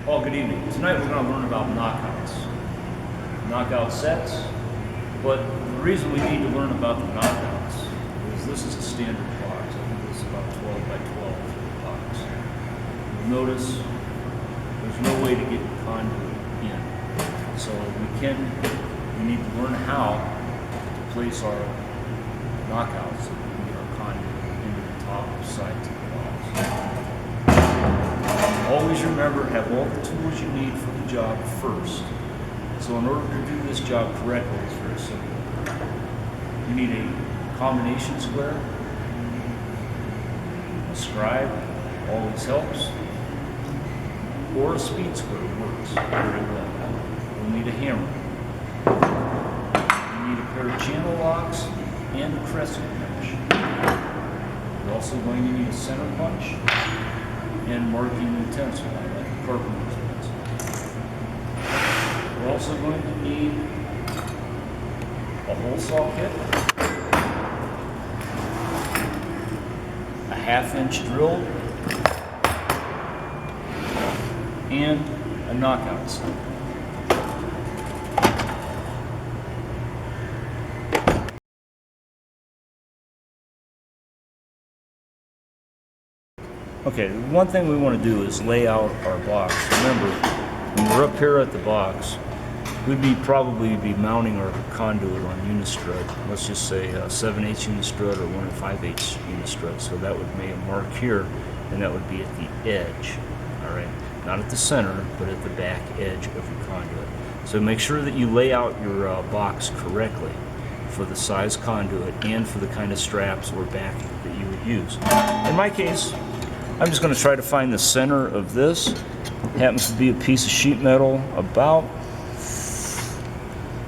Well, good evening. Tonight we're going to learn about knockouts. Knockout sets, but the reason we need to learn about the knockouts is this is a standard box. I think this is about 12 by 12 box. You'll notice there's no way to get the conduit in. So we need to learn how to place our knockouts so we can get our conduit into the top sides of the box. Always remember, have all the tools you need for the job first. So in order to do this job correctly, it's very simple. You need a combination square, a scribe, always helps, or a speed square works very well. You'll need a hammer. You need a pair of channel locks and a crescent wrench. You're also going to need a center punch and marking utensil like a carpenter's pencil. We're also going to need a hole saw kit, a 1/2-inch drill, and a knockout set. Okay, one thing we want to do is lay out our box. Remember, when we're up here at the box, we'd probably be mounting our conduit on unistrut. Let's just say a 7/8 unistrut or 1 5/8 unistrut. So that would make a mark here, and that would be at the edge. All right, not at the center, but at the back edge of your conduit. So make sure that you lay out your box correctly for the size conduit and for the kind of straps or backing that you would use. In my case, I'm just going to try to find the center of this. It happens to be a piece of sheet metal about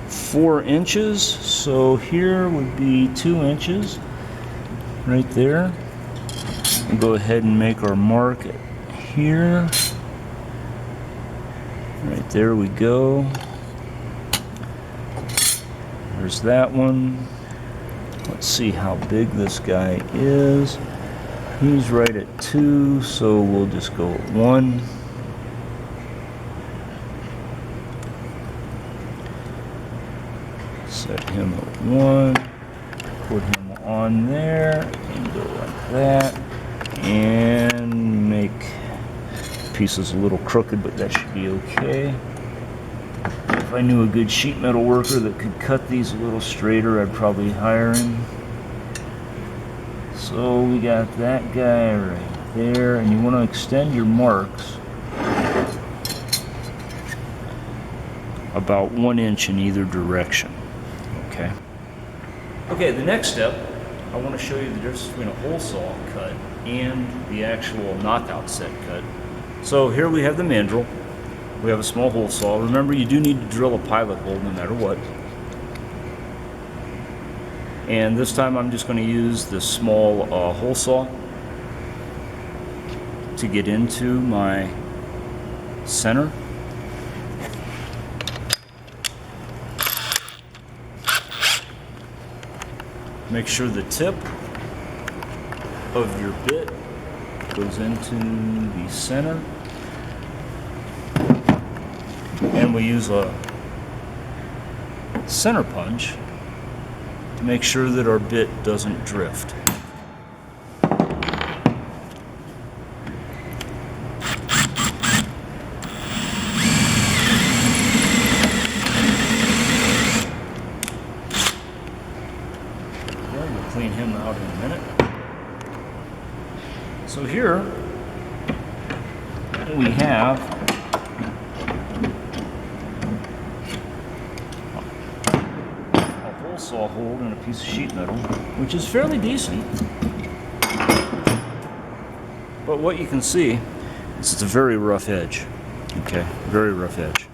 4 inches. So here would be 2 inches right there. We'll go ahead and make our mark here. Right there we go. There's that one. Let's see how big this guy is. He's right at 2, so we'll just go at 1. Set him at 1. Put him on there and go like that. And make pieces a little crooked, but that should be okay. If I knew a good sheet metal worker that could cut these a little straighter, I'd probably hire him. So we got that guy right there, and you want to extend your marks about 1 inch in either direction. Okay. Okay, the next step, I want to show you the difference between a hole saw cut and the actual knockout set cut. So here we have the mandrel. We have a small hole saw. Remember, you do need to drill a pilot hole no matter what. And this time I'm just going to use the small hole saw to get into my center. Make sure the tip of your bit goes into the center. And we use a center punch to make sure that our bit doesn't drift. We'll clean him out in a minute. So here we have saw hole in a piece of sheet metal, which is fairly decent. But what you can see is it's a very rough edge. Okay, very rough edge.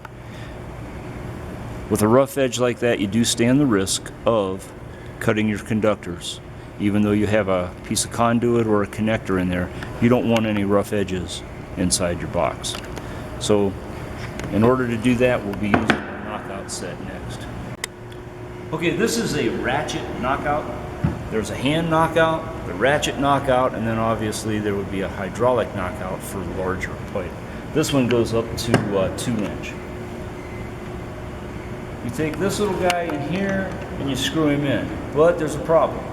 With a rough edge like that, you do stand the risk of cutting your conductors. Even though you have a piece of conduit or a connector in there, you don't want any rough edges inside your box. So in order to do that, we'll be using a knockout set next. Okay, this is a ratchet knockout. There's a hand knockout, the ratchet knockout, and then obviously there would be a hydraulic knockout for larger pipe. This one goes up to 2-inch. You take this little guy in here and you screw him in, but there's a problem.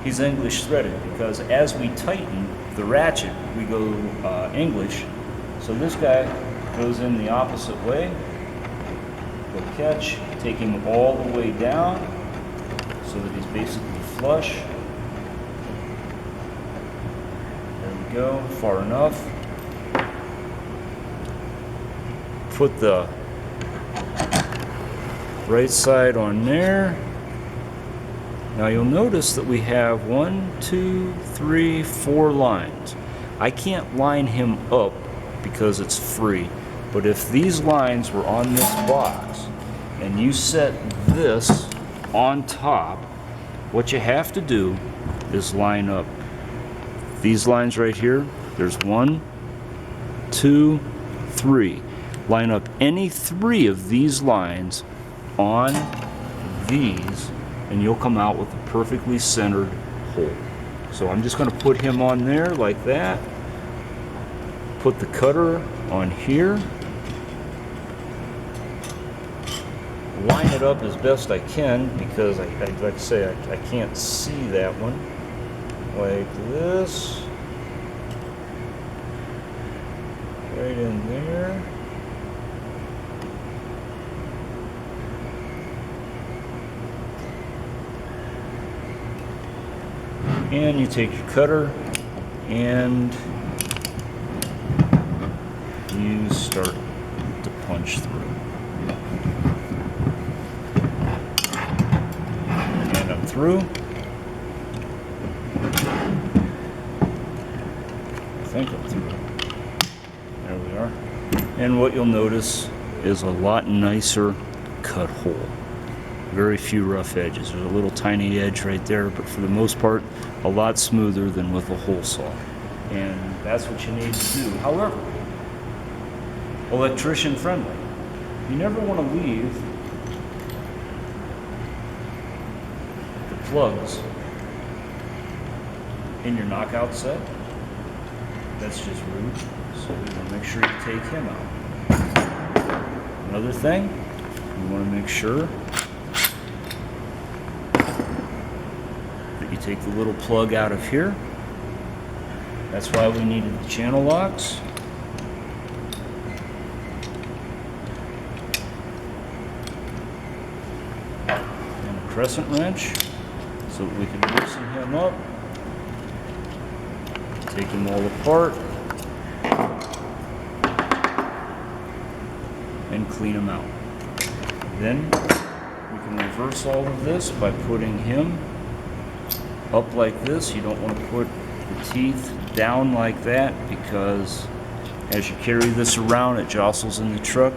He's English threaded because as we tighten the ratchet, we go English. So this guy goes in the opposite way. Go catch, take him all the way down so that he's basically flush. There we go, far enough. Put the right side on there. Now you'll notice that we have 1, 2, 3, 4 lines. I can't line him up because it's free, but if these lines were on this box and you set this on top, what you have to do is line up these lines right here. There's 1, 2, 3. Line up any 3 of these lines on these and you'll come out with a perfectly centered hole. So I'm just going to put him on there like that. Put the cutter on here. Line it up as best I can because like I say, I can't see that one. Like this. Right in there. And you take your cutter and you start to punch through. And I'm through. I think I'm through. There we are. And what you'll notice is a lot nicer cut hole. Very few rough edges. There's a little tiny edge right there, but for the most part, a lot smoother than with a hole saw. And that's what you need to do. However, electrician friendly. You never want to leave the plugs in your knockout set. That's just rude. So we want to make sure you take him out. Another thing, you want to make sure you take the little plug out of here. That's why we needed the channel locks. And a crescent wrench so that we can loosen him up. Take them all apart. And clean them out. Then we can reverse all of this by putting him up like this. You don't want to put the teeth down like that because as you carry this around, it jostles in the truck.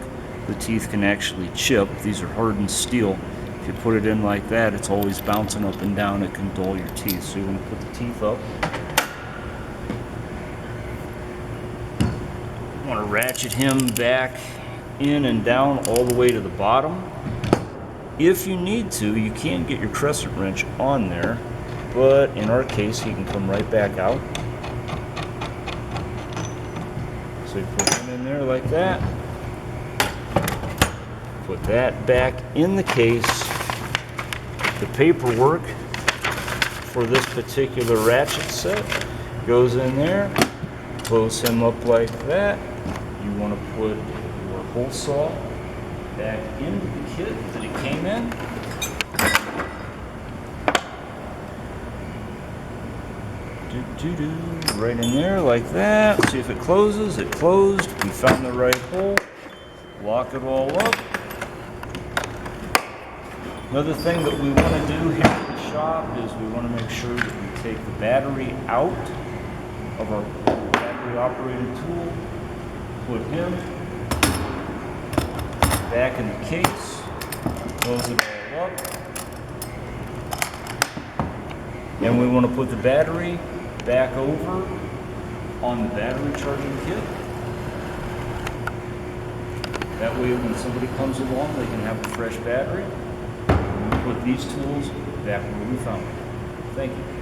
The teeth can actually chip. These are hardened steel. If you put it in like that, it's always bouncing up and down. It can dull your teeth. So you want to put the teeth up. You want to ratchet him back in and down all the way to the bottom. If you need to, you can get your crescent wrench on there. But in our case, he can come right back out. So you put him in there like that. Put that back in the case. The paperwork for this particular ratchet set goes in there. Close him up like that. You want to put your hole saw back into the kit that it came in. Right in there like that. See if it closes. It closed. We found the right hole. Lock it all up. Another thing that we want to do here at the shop is we want to make sure that we take the battery out of our battery operated tool. Put him back in the case. Close it all up. And we want to put the battery back over on the battery charging kit. That way when somebody comes along, they can have a fresh battery. And we put these tools back where we found them. Thank you.